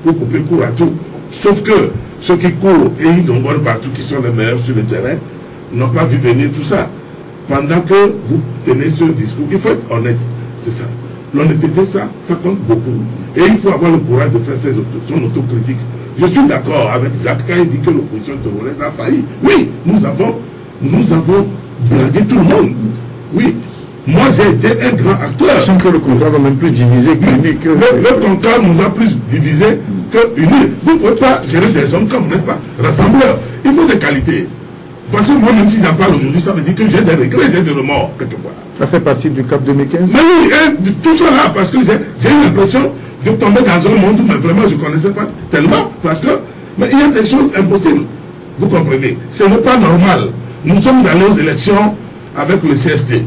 pour couper court à tout. Sauf que ceux qui courent et ils gongonnent partout, qui sont les meilleurs sur le terrain, n'ont pas vu venir tout ça. Pendant que vous tenez ce discours, il faut être honnête, c'est ça. L'honnêteté, ça compte beaucoup. Et il faut avoir le courage de faire son autocritique. Je suis d'accord avec Jacques quand il dit que l'opposition togolaise a failli. Oui, nous avons blagué tout le monde. Oui. Moi, j'ai été un grand acteur. Sachant que le conclave a même plus divisé qu'uni. Le conclave nous a plus divisé qu'uni. Vous ne pouvez pas gérer des hommes quand vous n'êtes pas rassembleur. Il faut des qualités. Parce que moi, même si j'en parle aujourd'hui, ça veut dire que j'ai des regrets, j'ai des remords, quelque part. Ça fait partie du CAP 2015? Mais oui, tout ça là, parce que j'ai eu l'impression de tomber dans un monde où mais vraiment je ne connaissais pas tellement. Parce que, mais il y a des choses impossibles. Vous comprenez? Ce n'est pas normal. Nous sommes allés aux élections avec le CST.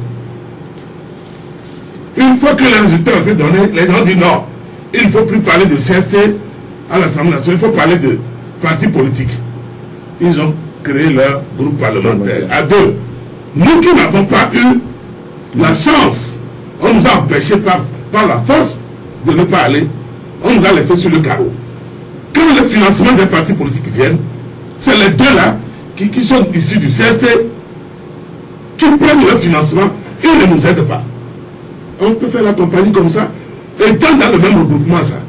Une fois que les résultats ont été donnés, les gens disent non, il ne faut plus parler de CST à l'Assemblée nationale, il faut parler de partis politiques. Ils ont créé leur groupe parlementaire à deux. Nous qui n'avons pas eu la chance, on nous a empêchés par la force de ne pas aller, on nous a laissés sur le carreau. Quand le financement des partis politiques viennent, c'est les deux là qui sont issus du CST qui prennent le financement et ne nous aident pas. On peut faire la compagnie comme ça, étant dans le même regroupement ça.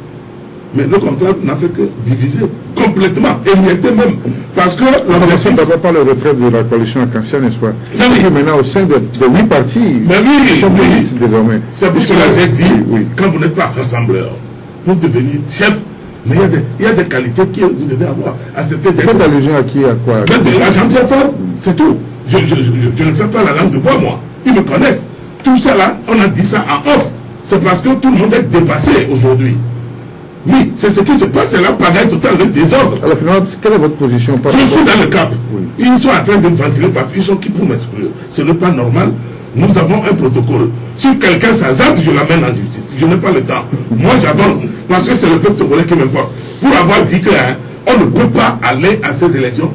Mais le conclave n'a fait que diviser complètement, émietter même. Parce que l'objectif... d'abord par le retrait de la coalition arc-en-ciel, n'est-ce pas? Mais oui. Maintenant, au sein de 8 partis, mais oui, ils sont plus 8 désormais. C'est pour cela que j'ai dit, quand vous n'êtes pas rassembleur, pour devenir chef, mais il y a des qualités que vous devez avoir. Accepter d'être... Vous faites allusion à qui, à quoi? À Jean-Pierre Fabre, c'est tout. Je ne fais pas la langue de bois, moi. Ils me connaissent. Tout ça là, on a dit ça en off. C'est parce que tout le monde est dépassé aujourd'hui. Oui, c'est ce qui se passe, c'est la pagaille totale, le désordre. Alors finalement, quelle est votre position? Je suis dans le cap. Oui. Ils sont en train de ventiler partout. Ils sont qui pour m'exclure? Ce n'est pas normal. Nous avons un protocole. Si quelqu'un s'hazarde, je l'amène en justice. Je n'ai pas le temps. Moi, j'avance. Parce que c'est le peuple togolais qui m'importe. Pour avoir dit qu'on ne peut pas aller à ces élections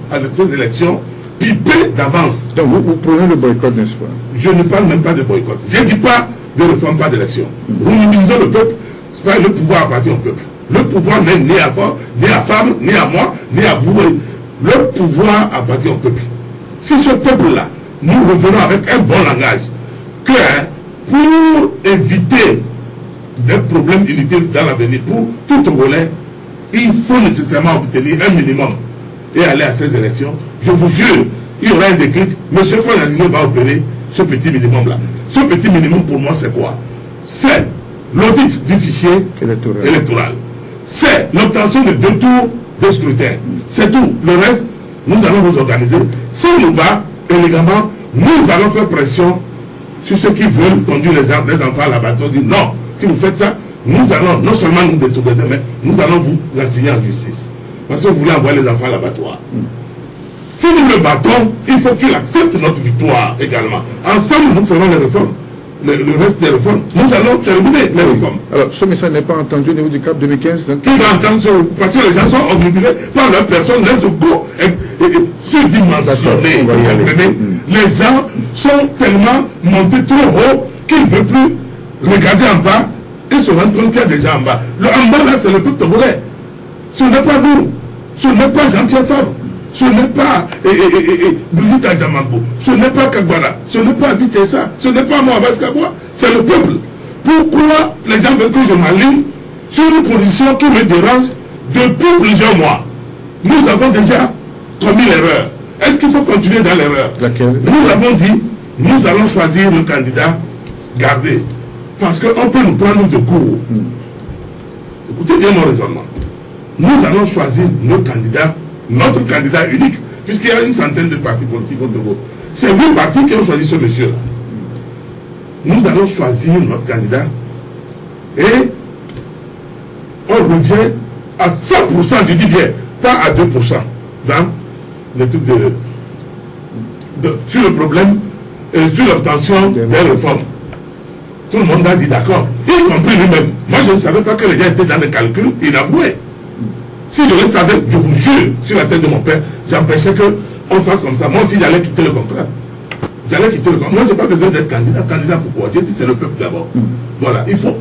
pipées d'avance. Donc vous prenez le boycott, n'est-ce pas? Je ne parle même pas de boycott. Je ne dis pas de réforme, pas d'élection. Nous mobilisons le peuple. C'est pas le pouvoir appartient au peuple. Le pouvoir n'est ni à Fabre, ni à moi, ni à vous. Le pouvoir appartient au peuple. Si ce peuple-là, nous revenons avec un bon langage, que pour éviter des problèmes inutiles dans l'avenir, pour tout Togolais, il faut nécessairement obtenir un minimum et aller à ces élections. Je vous jure, il y aura un déclic. M. Foy-Nazino va opérer ce petit minimum-là. Ce petit minimum, pour moi, c'est quoi? C'est l'audit du fichier électoral. C'est l'obtention de 2 tours de scrutin. C'est tout. Le reste, nous allons vous organiser. Si nous bat élégamment, nous allons faire pression sur ceux qui veulent conduire les enfants à l'abattoir. Non, si vous faites ça, nous allons non seulement nous désobéir, mais nous allons vous assigner en justice. Parce que vous voulez envoyer les enfants à l'abattoir. Si nous le battons, il faut qu'il accepte notre victoire également. Ensemble, nous ferons les réformes. Le reste des réformes, nous allons terminer les réformes. Alors, ce message n'est pas entendu au niveau du CAP 2015. Qui va entendre parce que les gens sont obnubilés par leur personne, leurs égos surdimensionnés. Vous comprenez? Les gens sont tellement montés trop haut qu'ils ne veulent plus regarder en bas et se rendre compte qu'il y a des gens en bas. En bas, là, c'est le peuple togolais. Ce n'est pas nous. Ce n'est pas Jean-Pierre Fabre. Ce n'est pas Brigitte Adjamambo, ce n'est pas Kagwara, ce n'est pas Abitessa, ce n'est pas Mohamed Kabwa, c'est le peuple. Pourquoi les gens veulent que je m'aligne sur une position qui me dérange depuis plusieurs mois? Nous avons déjà commis l'erreur. Est-ce qu'il faut continuer dans l'erreur? Nous avons dit, nous allons choisir le candidat gardé. Parce qu'on peut nous prendre de court. Écoutez bien mon raisonnement. Nous allons choisir notre candidat unique, puisqu'il y a une centaine de partis politiques au Togo. C'est 8 partis qui ont choisi ce monsieur-là. Nous allons choisir notre candidat et on revient à 100%, je dis bien, pas à 2%, dans le truc sur le problème, sur l'obtention des réformes. Tout le monde a dit d'accord, y compris lui-même. Moi, je ne savais pas que les gens étaient dans les calculs inavoués. Si je le savais, je vous jure, sur la tête de mon père, j'empêchais qu'on fasse comme ça. Moi aussi, j'allais quitter le conclave. j'allais quitter le camp. Moi, je n'ai pas besoin d'être candidat. Candidat pourquoi? J'ai dit c'est le peuple d'abord. Voilà, il faut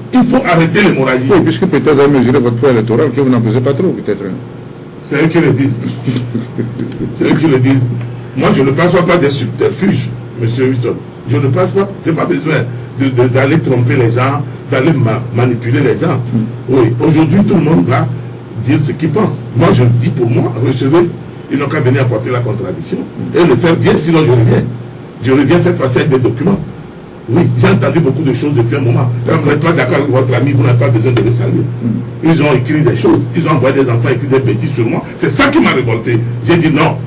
arrêter l'hémorragie. Oui, puisque peut-être vous avez mesuré votre poids électoral, que vous n'en pesez pas trop, peut-être. C'est eux qui le disent. C'est eux qui le disent. Moi, je ne passe pas des subterfuges, monsieur Wilson. Je ne passe pas, je n'ai pas besoin d'aller tromper les gens, d'aller manipuler les gens. Oui, aujourd'hui, tout le monde va dire ce qu'il pense. Moi, je le dis pour moi, recevez, ils n'ont qu'à venir apporter la contradiction et le faire bien, sinon je reviens. Je reviens cette fois-ci avec des documents. Oui, j'ai entendu beaucoup de choses depuis un moment. Quand vous n'êtes pas d'accord avec votre ami, vous n'avez pas besoin de le saluer. Ils ont écrit des choses, ils ont envoyé des enfants écrire des bêtises sur moi. C'est ça qui m'a révolté. J'ai dit non.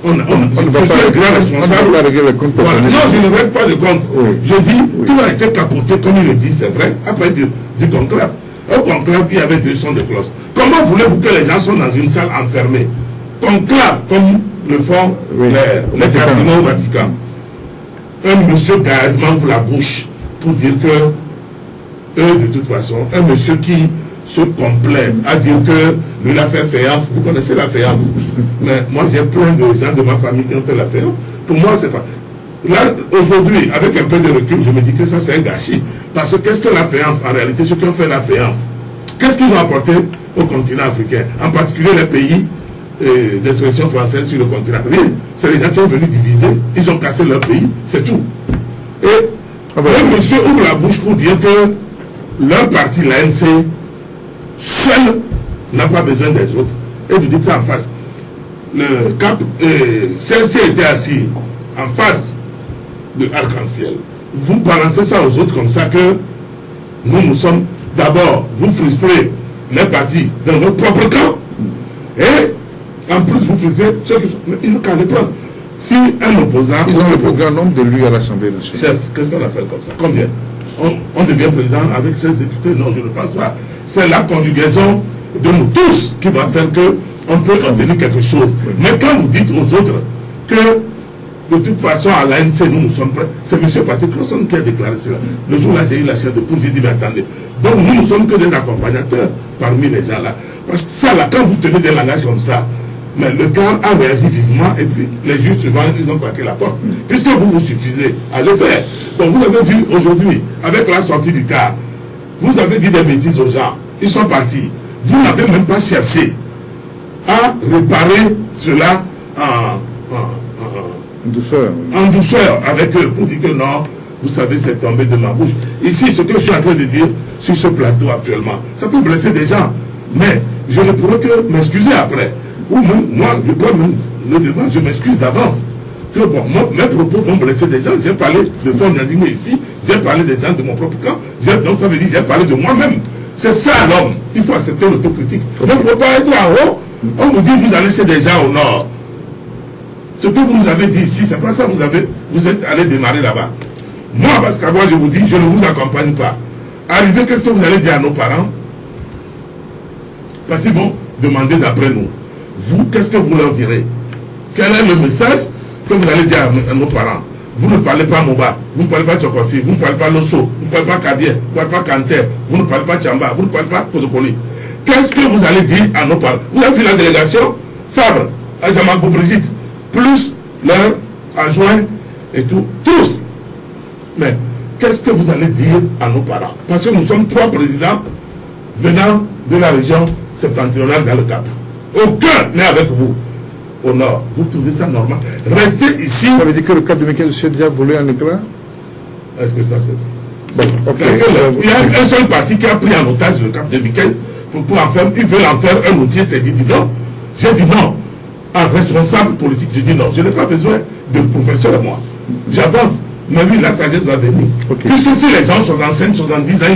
Je suis un grand responsable. Voilà. Non, je ne règle pas de compte. Oui. Je dis, tout a été capoté, comme il le dit, c'est vrai, après du conclave. Au conclave, il y avait 200 de cloches. Comment voulez-vous que les gens soient dans une salle enfermée? Conclave, comme le font les cardinaux au Vatican. Un monsieur gaillardement ouvre la bouche pour dire que, eux, de toute façon, un monsieur qui se complaît à dire que lui a fait féance. Vous connaissez la féance? Mais moi, j'ai plein de gens de ma famille qui ont fait la féance. Pour moi, c'est pas... Là, aujourd'hui, avec un peu de recul, je me dis que ça, c'est un gâchis. Parce que qu'est-ce que la féance, en réalité, ceux qui ont fait la féance, qu'est-ce qu'ils ont apporté au continent africain? En particulier les pays d'expression française sur le continent. Rien. C'est les gens qui ont venu diviser, ils ont cassé leur pays, c'est tout. Et le monsieur ouvre la bouche pour dire que leur parti, l'ANC, seul n'a pas besoin des autres. Et vous dites ça en face. Le cap, celle-ci était assis en face de Arc-en-Ciel. Vous balancez ça aux autres comme ça que nous sommes d'abord, vous frustrez les partis dans votre propre camp. Et en plus, vous frustrez ceux qui ils n'ont qu'à les prendre. Si un opposant... Ils ont le plus grand nombre de lui à l'Assemblée nationale. Chef, qu'est-ce qu'on appelle comme ça? Combien? On devient président avec 16 députés? Non, je ne pense pas. C'est la conjugaison de nous tous qui va faire qu'on peut obtenir quelque chose. Mais quand vous dites aux autres que de toute façon à l'ANC nous sommes prêts, c'est M. Patrick Lawson qui a déclaré cela. Le jour-là, j'ai eu la chair de poule, j'ai dit mais attendez. Donc nous ne sommes que des accompagnateurs parmi les gens là. Parce que ça là, quand vous tenez des langages comme ça, mais le gars a réagi vivement et puis les juges suivants, ils ont claqué la porte. Puisque vous suffisez à le faire. Donc vous avez vu aujourd'hui, avec la sortie du car, vous avez dit des bêtises aux gens. Ils sont partis. Vous n'avez même pas cherché à réparer cela en douceur avec eux pour dire que non, vous savez, c'est tombé de ma bouche. Ici, ce que je suis en train de dire sur ce plateau actuellement, ça peut blesser des gens. Mais je ne pourrais que m'excuser après. Ou même, moi, je prends même le devant, je m'excuse d'avance. Que bon, mes propos vont blesser des gens. J'ai parlé de forme indignée ici, j'ai parlé des gens de mon propre camp. Donc ça veut dire que j'ai parlé de moi-même. C'est ça l'homme. Il faut accepter l'autocritique. Donc vous ne pouvez pas être en haut. On vous dit vous allez chez des gens au nord. Ce que vous nous avez dit ici, c'est pas ça. Vous êtes allé démarrer là-bas. Moi, parce qu'à moi, je vous dis, je ne vous accompagne pas. Arrivé, qu'est-ce que vous allez dire à nos parents? Parce qu'ils vont demander d'après nous. Vous, qu'est-ce que vous leur direz? Quel est le message que vous allez dire à nos parents? Vous ne parlez pas Moba, vous ne parlez pas Tchokossi, vous ne parlez pas Losso, vous ne parlez pas Kadir, vous ne parlez pas Kanter, vous ne parlez pas Tchamba, vous ne parlez pas Kotokoli. Qu'est-ce que vous allez dire à nos parents? Vous avez vu la délégation Fabre, Adjamabou Brigitte, plus leurs adjoints et tout, tous. Mais qu'est-ce que vous allez dire à nos parents? Parce que nous sommes 3 présidents venant de la région septentrionale dans le Cap. Aucun n'est avec vous au nord. Vous trouvez ça normal? Restez ici. Ça veut dire que le Cap 2015 s'est déjà volé en éclat? Est-ce que ça c'est ça? Bon, okay. Il y a un seul parti qui a pris en otage le Cap 2015 pour en faire, ils veulent en faire un outil, c'est dit non. J'ai dit non. En responsable politique, je dis non. Je n'ai pas besoin de professeur, moi. J'avance. Mais oui, la sagesse va venir. Okay. Puisque si les gens 65, 70 ans,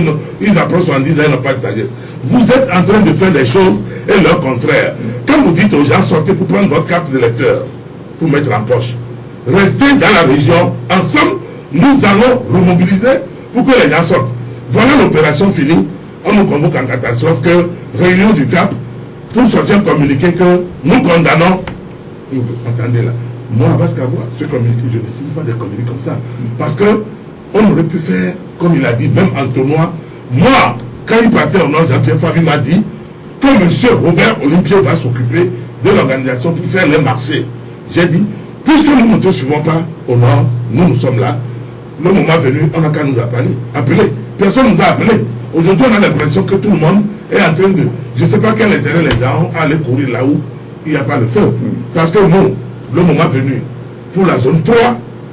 ils approchent 70 ans, ils n'ont pas de sagesse. Vous êtes en train de faire des choses et leur contraire. Quand vous dites aux gens, sortez pour prendre votre carte d'électeur, pour mettre en poche. Restez dans la région. Ensemble, nous allons remobiliser pour que les gens sortent. Voilà l'opération finie. On nous convoque en catastrophe que réunion du Cap pour sortir un communiqué que nous condamnons. Attendez là. Moi, à Basse-Cavois, ce communiqué, je ne signe pas des communiqués comme ça. Parce qu'on aurait pu faire, comme il a dit, même en tournoi. Moi, quand il partait au nord, Jean-Pierre Fabi m'a dit que M. Robert Olympio va s'occuper de l'organisation pour faire les marchés. J'ai dit, puisque nous ne te suivons pas, au nord, nous sommes là. Le moment venu, on n'a qu'à nous appeler. Personne ne nous a appelés. Aujourd'hui, on a l'impression que tout le monde est en train de... Je ne sais pas quel intérêt les gens ont à aller courir là où il n'y a pas le feu. Parce que nous, le moment venu, pour la zone 3,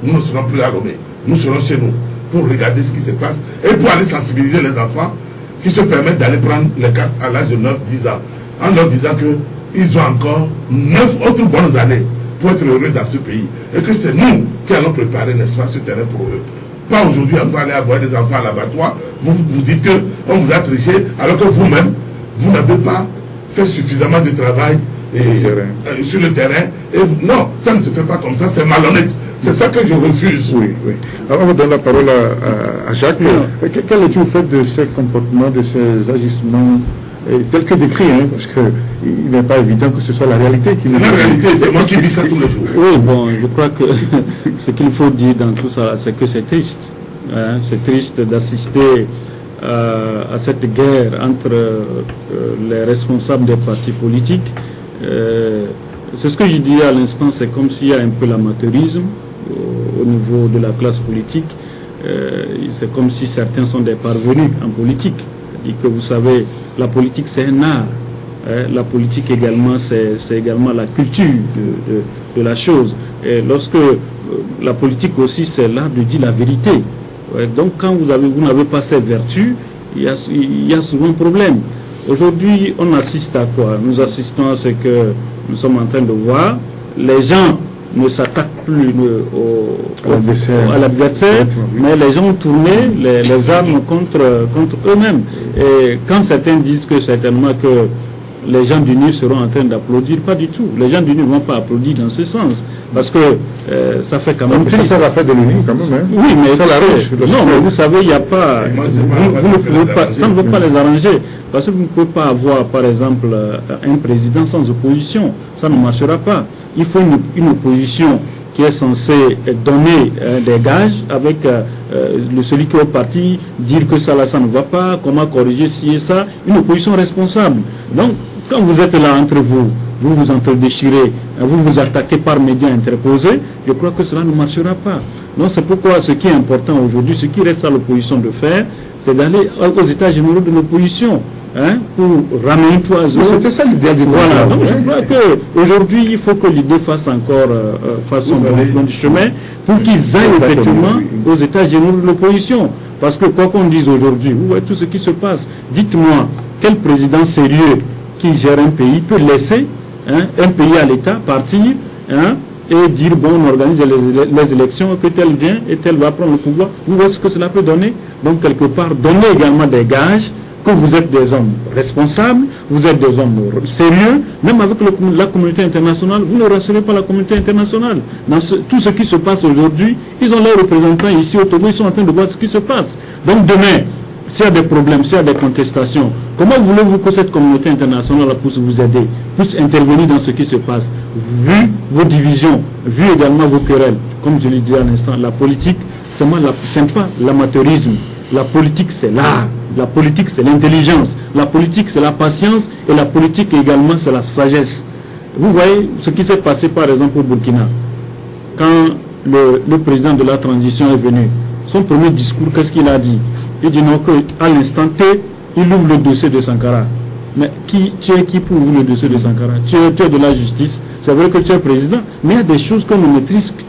nous ne serons plus à Lomé. Nous serons chez nous pour regarder ce qui se passe et pour aller sensibiliser les enfants qui se permettent d'aller prendre les cartes à l'âge de 9-10 ans. En leur disant qu'ils ont encore 9 autres bonnes années pour être heureux dans ce pays. Et que c'est nous qui allons préparer, n'est-ce pas, ce terrain pour eux. Pas aujourd'hui, on va aller avoir des enfants à l'abattoir. Vous dites qu'on vous a triché, alors que vous-même, vous n'avez pas fait suffisamment de travail sur le terrain. Non, ça ne se fait pas comme ça, c'est malhonnête. C'est ça que je refuse. Oui, oui. Alors, on va donner la parole à Jacques. Quel est-il fait de ces comportements, de ces agissements tel que décrit, hein, parce qu'il n'est pas évident que ce soit la réalité qui nous... C'est la réalité, c'est moi qui vis ça tous les jours. Oui, bon, je crois que ce qu'il faut dire dans tout ça, c'est que c'est triste. Hein, c'est triste d'assister à cette guerre entre les responsables des partis politiques. C'est ce que je disais à l'instant, c'est comme s'il y a un peu l'amateurisme au niveau de la classe politique. C'est comme si certains sont des parvenus en politique. Et que vous savez, la politique c'est un art. La politique également, c'est également la culture de la chose. Et lorsque la politique aussi, c'est l'art de dire la vérité. Donc quand vous n'avez pas cette vertu, il y a souvent problème. Aujourd'hui, on assiste à quoi? Nous assistons à ce que nous sommes en train de voir. Les gens ne s'attaquent plus à l'adversaire, mais les gens ont tourné les armes contre eux-mêmes. Et quand certains disent que certainement que les gens du NUR seront en train d'applaudir, pas du tout. Les gens du NUR ne vont pas applaudir dans ce sens, parce que ça fait quand même... Mais ça va faire de l'UNI quand même, hein. Oui, mais ça l'arrange. Non, mais vous savez, il n'y a pas... Ça ne veut pas les arranger. Parce que vous ne pouvez pas avoir, par exemple, un président sans opposition. Ça ne marchera pas. Il faut une opposition qui est censée donner des gages avec celui qui est au parti, dire que ça ne va pas, comment corriger ci et ça. Une opposition responsable. Donc, quand vous êtes là entre vous, vous vous entre-déchirez, vous vous attaquez par médias interposés, je crois que cela ne marchera pas. Donc c'est pourquoi ce qui est important aujourd'hui, ce qui reste à l'opposition de faire, c'est d'aller aux états généraux de l'opposition. Hein, pour ramener tout à zéro. C'était ça l'idée du voilà. Donc je crois qu'aujourd'hui, il faut que l'idée fasse encore son bon chemin pour qu'ils aillent effectivement aux états généraux de l'opposition. Parce que quoi qu'on dise aujourd'hui, vous voyez tout ce qui se passe. Dites-moi, quel président sérieux qui gère un pays peut laisser un pays à l'État partir et dire bon, on organise les élections, que tel vient et tel va prendre le pouvoir. Vous voyez ce que cela peut donner. Donc quelque part, donner également des gages que vous êtes des hommes responsables, vous êtes des hommes sérieux, même avec la communauté internationale, vous ne rassurez pas la communauté internationale. Dans tout ce qui se passe aujourd'hui, ils ont leurs représentants ici au Togo, ils sont en train de voir ce qui se passe. Donc demain, s'il y a des problèmes, s'il y a des contestations, comment voulez-vous que cette communauté internationale puisse vous aider, puisse intervenir dans ce qui se passe? Vu vos divisions, vu également vos querelles, comme je l'ai dit à l'instant, la politique, c'est pas l'amateurisme. La politique, c'est l'art. La politique, c'est l'intelligence. La politique, c'est la patience. Et la politique, également, c'est la sagesse. Vous voyez ce qui s'est passé, par exemple, au Burkina. Quand le président de la transition est venu, son premier discours, qu'est-ce qu'il a dit? Il dit non, qu'à l'instant T, il ouvre le dossier de Sankara. Mais tu es qui pour ouvrir le dossier de Sankara? Tu es de la justice. C'est vrai que tu es président, mais il y a des choses que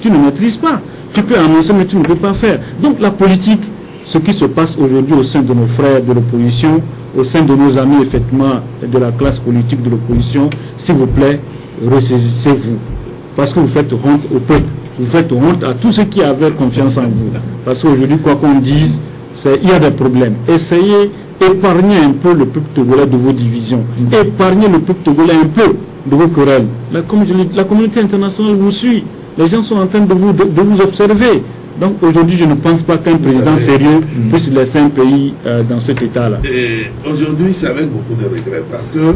tu ne maîtrises pas. Tu peux annoncer, mais tu ne peux pas faire. Donc la politique, ce qui se passe aujourd'hui au sein de nos frères de l'opposition, au sein de nos amis, effectivement, de la classe politique de l'opposition, s'il vous plaît, ressaisissez-vous. Parce que vous faites honte au peuple. Vous faites honte à tous ceux qui avaient confiance en vous. Parce qu'aujourd'hui, quoi qu'on dise, il y a des problèmes. Essayez d'épargner un peu le peuple togolais de vos divisions. Épargnez le peuple togolais un peu de vos querelles. La communauté internationale vous suit. Les gens sont en train de vous observer. Donc aujourd'hui, je ne pense pas qu'un président sérieux puisse laisser un pays dans cet état-là. Et aujourd'hui, c'est avec beaucoup de regrets parce que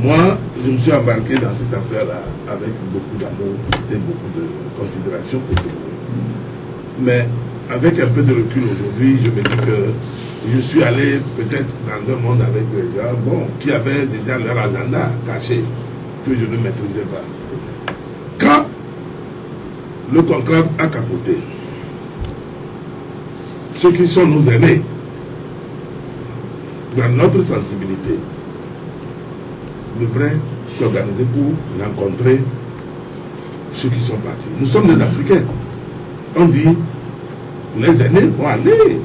moi, je me suis embarqué dans cette affaire-là avec beaucoup d'amour et beaucoup de considération pour tout le monde. Mais avec un peu de recul aujourd'hui, je me dis que je suis allé peut-être dans un monde avec des gens qui avaient déjà leur agenda caché que je ne maîtrisais pas. Quand le conclave a capoté. Ceux qui sont nos aînés, dans notre sensibilité, devraient s'organiser pour rencontrer ceux qui sont partis. Nous sommes des Africains. On dit, les aînés vont aller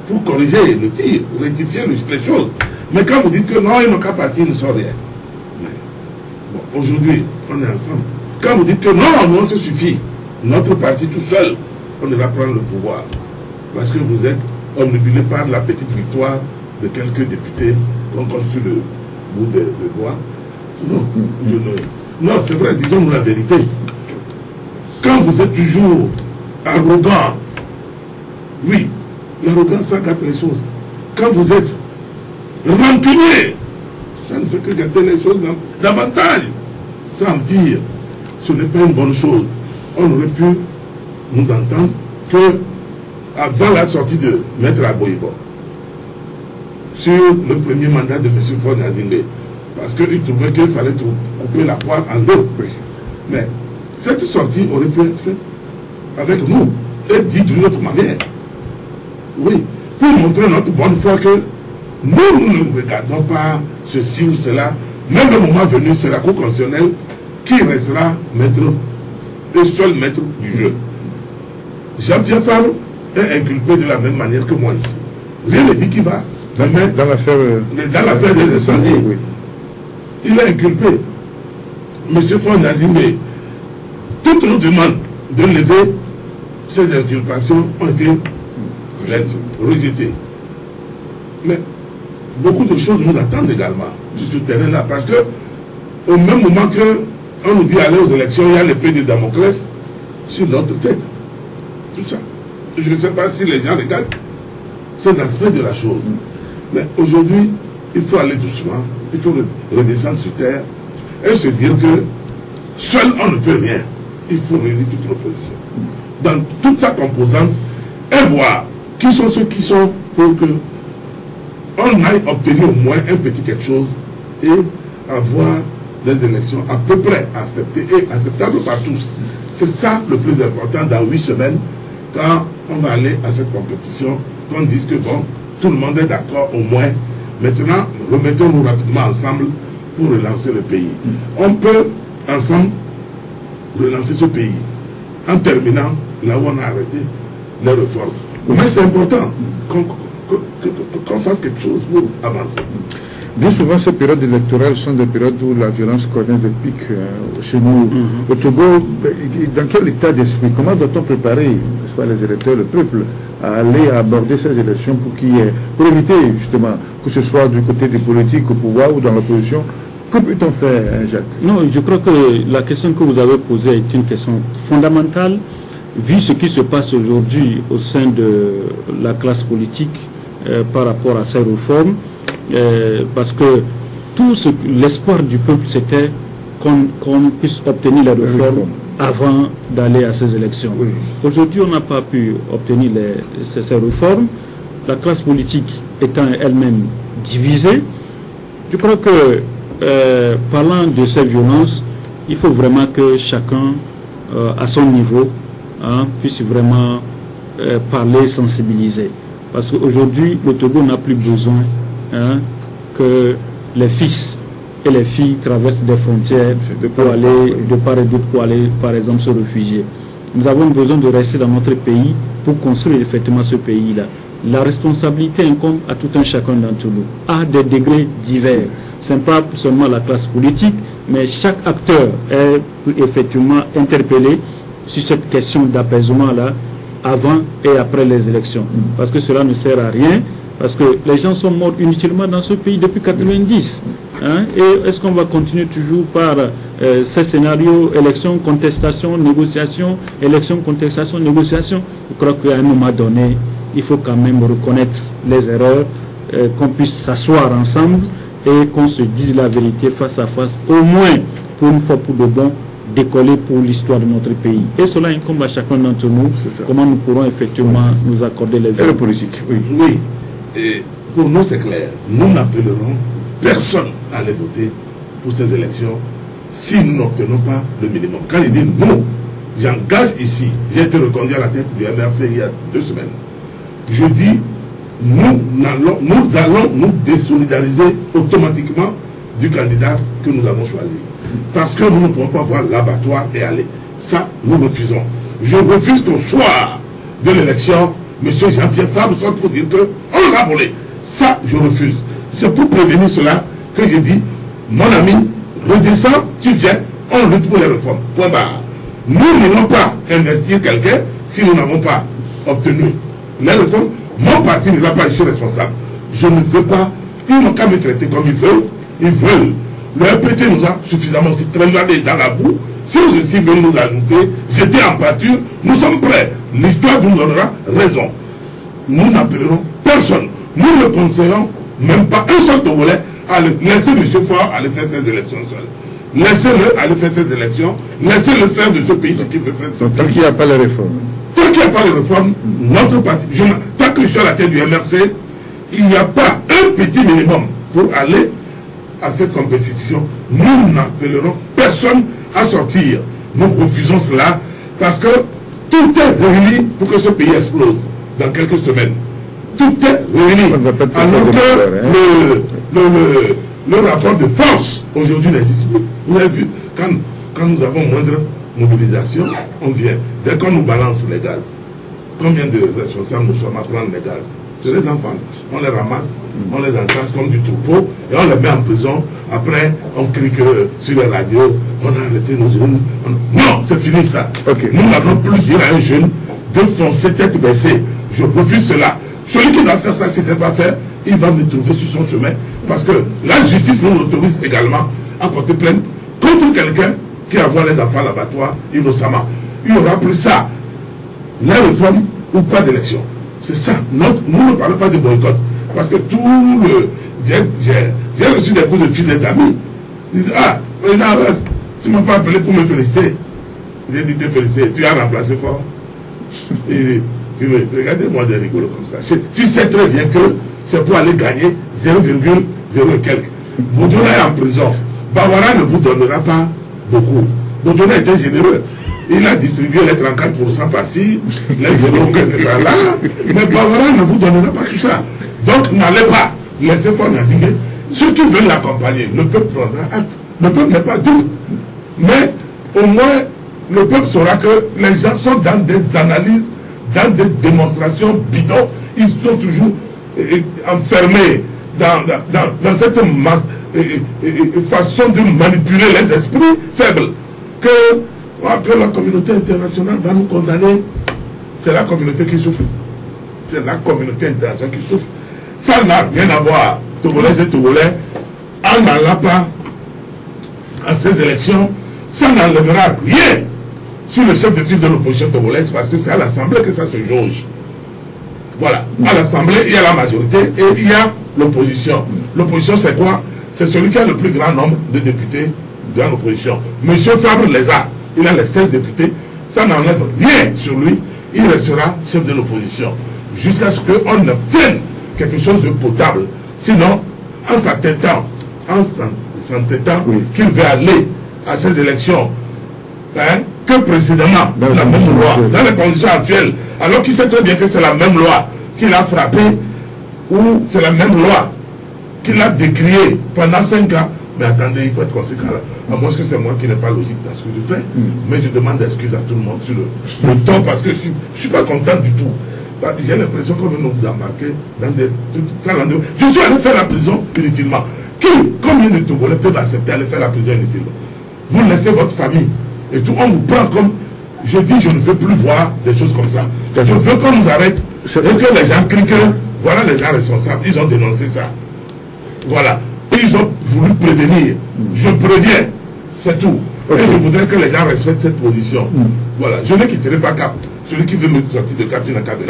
pour corriger le tir, rectifier les choses. Mais quand vous dites que non, ils n'ont qu'à partir, ils ne sont rien. Bon, aujourd'hui, on est ensemble. Quand vous dites que non, non, ça suffit, notre parti tout seul, on ira prendre le pouvoir. Parce que vous êtes omnibulé par la petite victoire de quelques députés qu'on compte sur le bout de doigts. Non, non, c'est vrai, disons-nous la vérité. Quand vous êtes toujours arrogant, oui, l'arrogance, ça gâte les choses. Quand vous êtes rancunier, ça ne fait que gâter les choses davantage. Ça empire. Ce n'est pas une bonne chose. On aurait pu nous entendre que avant la sortie de Maître Aboibo, sur le premier mandat de M. Faure Gnassingbé, parce qu'il trouvait qu'il fallait couper la poire en deux. Mais cette sortie aurait pu être faite avec nous et dit d'une autre manière. Oui, pour montrer notre bonne foi que nous ne regardons pas ceci ou cela. Même le moment venu, c'est la Cour constitutionnelle qui restera maître, le seul maître du jeu. Jean-Pierre Fabre est inculpé de la même manière que moi ici. Rien ne dit qu'il va. Dans l'affaire des incendies, oui. Il est inculpé. M. Faure Gnassingbé, toutes nos demandes de lever ces inculpations ont été rejetées. Mais beaucoup de choses nous attendent également sur ce terrain-là. Parce que au même moment que on nous dit aller aux élections, il y a l'épée de Damoclès sur notre tête. Tout ça. Je ne sais pas si les gens regardent ces aspects de la chose. Mais aujourd'hui, il faut aller doucement, il faut redescendre sur terre et se dire que seul on ne peut rien. Il faut réunir toute l'opposition dans toute sa composante et voir qui sont ceux qui sont pour que on aille obtenir au moins un petit quelque chose et avoir des élections à peu près acceptées et acceptables par tous. C'est ça le plus important dans 8 semaines, quand on va aller à cette compétition, qu'on dise que bon, tout le monde est d'accord au moins. Maintenant, remettons-nous rapidement ensemble pour relancer le pays. On peut ensemble relancer ce pays en terminant là où on a arrêté les réformes. Mais c'est important qu'on fasse quelque chose pour avancer. Bien souvent, ces périodes électorales sont des périodes où la violence connaît des pics chez nous. Au Togo, dans quel état d'esprit, comment doit-on préparer, n'est-ce pas, les électeurs, le peuple, à aller aborder ces élections pour éviter justement que ce soit du côté des politiques au pouvoir ou dans l'opposition? Que peut-on faire, Jacques? Non, je crois que la question que vous avez posée est une question fondamentale, vu ce qui se passe aujourd'hui au sein de la classe politique par rapport à ces réformes. Parce que tout l'espoir du peuple, c'était qu'on puisse obtenir les réformes avant d'aller à ces élections. Oui. Aujourd'hui, on n'a pas pu obtenir ces réformes. La classe politique étant elle-même divisée, je crois que parlant de ces violences, il faut vraiment que chacun, à son niveau, puisse vraiment parler, sensibiliser. Parce qu'aujourd'hui, le Togo n'a plus besoin que les fils et les filles traversent des frontières pour aller de part et d'autre pour aller, par exemple, se réfugier. Nous avons besoin de rester dans notre pays pour construire effectivement ce pays-là. La responsabilité incombe à tout un chacun d'entre nous, à des degrés divers. Ce n'est pas seulement la classe politique, mais chaque acteur est effectivement interpellé sur cette question d'apaisement-là, avant et après les élections. Parce que cela ne sert à rien. Parce que les gens sont morts inutilement dans ce pays depuis 90. Et est-ce qu'on va continuer toujours par ces scénarios, élection, contestation, négociation, élection, contestation, négociation? Je crois qu'à un moment donné, il faut quand même reconnaître les erreurs, qu'on puisse s'asseoir ensemble et qu'on se dise la vérité face à face, au moins pour une fois pour de bon, décoller pour l'histoire de notre pays. Et cela incombe à chacun d'entre nous, comment nous pourrons effectivement nous accorder les valeurs politiques. Oui. Et pour nous, c'est clair. Nous n'appellerons personne à aller voter pour ces élections si nous n'obtenons pas le minimum. Quand il dit nous, j'engage ici, j'ai été reconduit à la tête du MRC il y a 2 semaines. Je dis, nous allons nous désolidariser automatiquement du candidat que nous avons choisi. Parce que nous ne pouvons pas voir l'abattoir et aller. Ça, nous refusons. Je refuse qu'au soir de l'élection, M. Jean-Pierre Fabre soit pour dire qu'on l'a volé. Ça, je refuse. C'est pour prévenir cela que j'ai dit, mon ami, redescends, tu viens, on lutte pour les réformes. Point barre. Nous n'allons pas investir quelqu'un si nous n'avons pas obtenu les réformes. Mon parti ne l'a pas, je suis responsable. Je ne veux pas, ils n'ont qu'à me traiter comme ils veulent. Ils veulent. Le RPT nous a suffisamment aussi traîné dans la boue. Si eux aussi veulent nous ajouter, jeter en pâture, nous sommes prêts. L'histoire nous donnera raison. Nous n'appellerons personne. Nous ne conseillons même pas un seul Togolais à laisser M. Faure aller faire ses élections seul. Laissez-le aller faire ses élections. Laissez-le faire de ce pays ce qu'il veut faire de ce pays. Tant qu'il n'y a pas les réformes. Tant qu'il n'y a pas les réformes, notre parti, tant que je suis à la tête du MRC, il n'y a pas un petit minimum pour aller à cette compétition. Nous n'appellerons personne à sortir. Nous refusons cela parce que tout est réuni pour que ce pays explose dans quelques semaines. Tout est réuni. Alors que le rapport de force aujourd'hui n'existe plus. Vous avez vu, quand nous avons moindre mobilisation, on vient. Dès qu'on nous balance les gaz, combien de responsables nous sommes à prendre les gaz? C'est les enfants. On les ramasse, on les entasse comme du troupeau et on les met en prison. Après, on crie que sur les radios, on a arrêté nos jeunes. Non, c'est fini ça. Okay. Nous n'allons plus dire à un jeune de foncer tête baissée. Je refuse cela. Celui qui va faire ça, si ce n'est pas fait, il va me trouver sur son chemin. Parce que la justice nous autorise également à porter plainte contre quelqu'un qui envoie les enfants à l'abattoir innocemment. Il n'y aura plus ça. La réforme ou pas d'élection. C'est ça. Nous ne parlons pas de boycott. Parce que tout le... J'ai reçu des coups de fil des amis. Ils disent, ah, président Arès, tu ne m'as pas appelé pour me féliciter. J'ai dit, te féliciter. Tu as remplacé fort. Regardez-moi des rigolos comme ça. Tu sais très bien que c'est pour aller gagner 0,0 et quelques. Boudjouna est en prison. Bawara ne vous donnera pas beaucoup. Boudjouna était généreux. Il a distribué les 34% par-ci, les 0 par-là. Mais Bawara ne vous donnera pas tout ça. Donc n'allez pas laisser Faure Gnassingbé. Ceux qui veulent l'accompagner, le peuple prendra acte. Le peuple n'est pas dupe. Mais au moins, le peuple saura que les gens sont dans des analyses, dans des démonstrations bidons. Ils sont toujours enfermés dans cette façon de manipuler les esprits faibles. Que après la communauté internationale va nous condamner. C'est la communauté qui souffre. C'est la communauté internationale qui souffre. Ça n'a rien à voir. Togolais et Togolais, en n'allant pas à ces élections, ça n'enlèvera rien sur le chef de file de l'opposition togolaise parce que c'est à l'Assemblée que ça se jauge. Voilà. À l'Assemblée, il y a la majorité et il y a l'opposition. L'opposition, c'est quoi? C'est celui qui a le plus grand nombre de députés dans l'opposition. Monsieur Fabre les a. Il a les 16 députés. Ça n'enlève rien sur lui. Il restera chef de l'opposition. Jusqu'à ce qu'on obtienne quelque chose de potable. Sinon, en s'entêtant qu'il veut aller à ces élections, que précédemment, la même loi, dans les conditions actuelles, alors qu'il sait très bien que c'est la même loi qu'il a frappé, ou c'est la même loi qu'il a décriée pendant 5 ans. Mais attendez, il faut être conséquent. À moins que c'est moi qui n'ai pas logique dans ce que je fais, mais je demande excuse à tout le monde sur le temps parce que je ne suis pas content du tout. J'ai l'impression qu'on veut nous embarquer dans des trucs sans lendemain. Je suis allé faire la prison inutilement. Combien de Togolais peuvent accepter aller faire la prison inutilement? Vous laissez votre famille et tout, on vous prend comme... Je dis, je ne veux plus voir des choses comme ça. Je veux qu'on nous arrête. Est-ce que les gens crient que voilà les gens responsables, ils ont dénoncé ça. Voilà. Et ils ont voulu prévenir. Je préviens. C'est tout. Et je voudrais que les gens respectent cette position. Voilà. Je ne quitterai pas Cap. Celui qui veut me sortir de Cap, il n'a qu'à venir.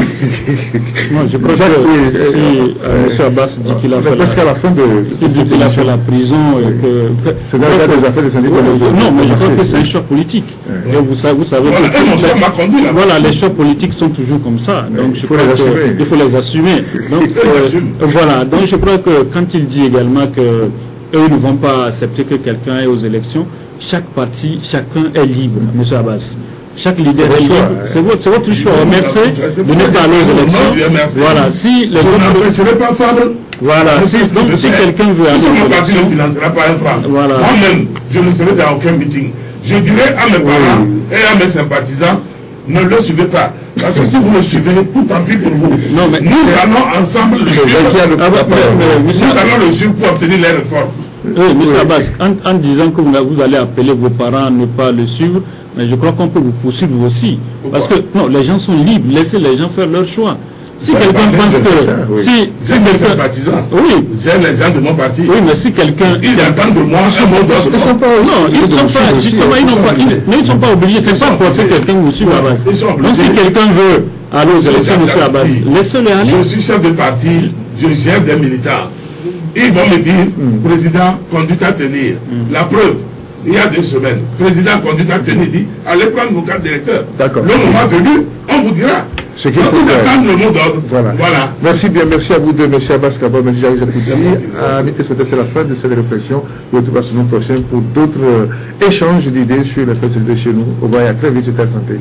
Non, je crois que si M. Abbas dit qu'il a fait parce qu'à la fin de il a fait la prison et que... C'est dans le cas des affaires des syndicats. Non, mais je crois que c'est un choix politique. Et vous savez voilà, que voilà, les choix politiques sont toujours comme ça. Donc je crois qu'il faut les assumer. Donc voilà. Donc je crois que quand il dit également que eux ne vont pas accepter que quelqu'un aille aux élections, chaque parti, chacun est libre, M. Abbas. chaque leader est libre. C'est votre choix. Merci de ne pas aller aux élections. Voilà, si les je n'empêcherai pas Fabre. Voilà, si quelqu'un veut aller. Si mon parti ne financera pas un franc, voilà. Moi-même, je ne serai dans aucun meeting. Je dirai à mes parents et à mes sympathisants, ne le suivez pas. Parce que si vous le suivez, tant pis pour vous. Non, mais nous allons ensemble le suivre. Nous allons le suivre pour obtenir les réformes. Oui, M. Abbas, en disant que vous allez appeler vos parents à ne pas le suivre, mais je crois qu'on peut vous poursuivre aussi. Pourquoi? Parce que non, les gens sont libres, laissez les gens faire leur choix. Si quelqu'un pense que... J'ai mes sympathisants. Oui. J'ai les gens de mon parti. Oui, mais si quelqu'un... Ils attendent de moi un mot d'ordre. Ils ne sont pas... Non, ils ne sont pas... Justement, ils ne sont pas obligés. C'est pas forcer quelqu'un vous suivre Abbas. Donc si quelqu'un veut aller aux élections, M. Abbas, laissez-les aller. Je suis chef de parti, je gère des militants. Ils vont me dire, président, conduite à tenir. La preuve, il y a 2 semaines, président, conduite à tenir, dit, allez prendre vos cartes d'électeurs. D'accord. Le moment venu, on vous dira. Ce qu'il faut Ils faire. attendent le mot d'ordre. Voilà. Merci bien, merci à vous deux, merci Abbas Kaba, merci Jacques Japouti. C'est la fin de cette réflexion. On se retrouve la semaine prochaine pour d'autres échanges d'idées sur les fêtes de chez nous. Au revoir et à très vite, c'était la santé.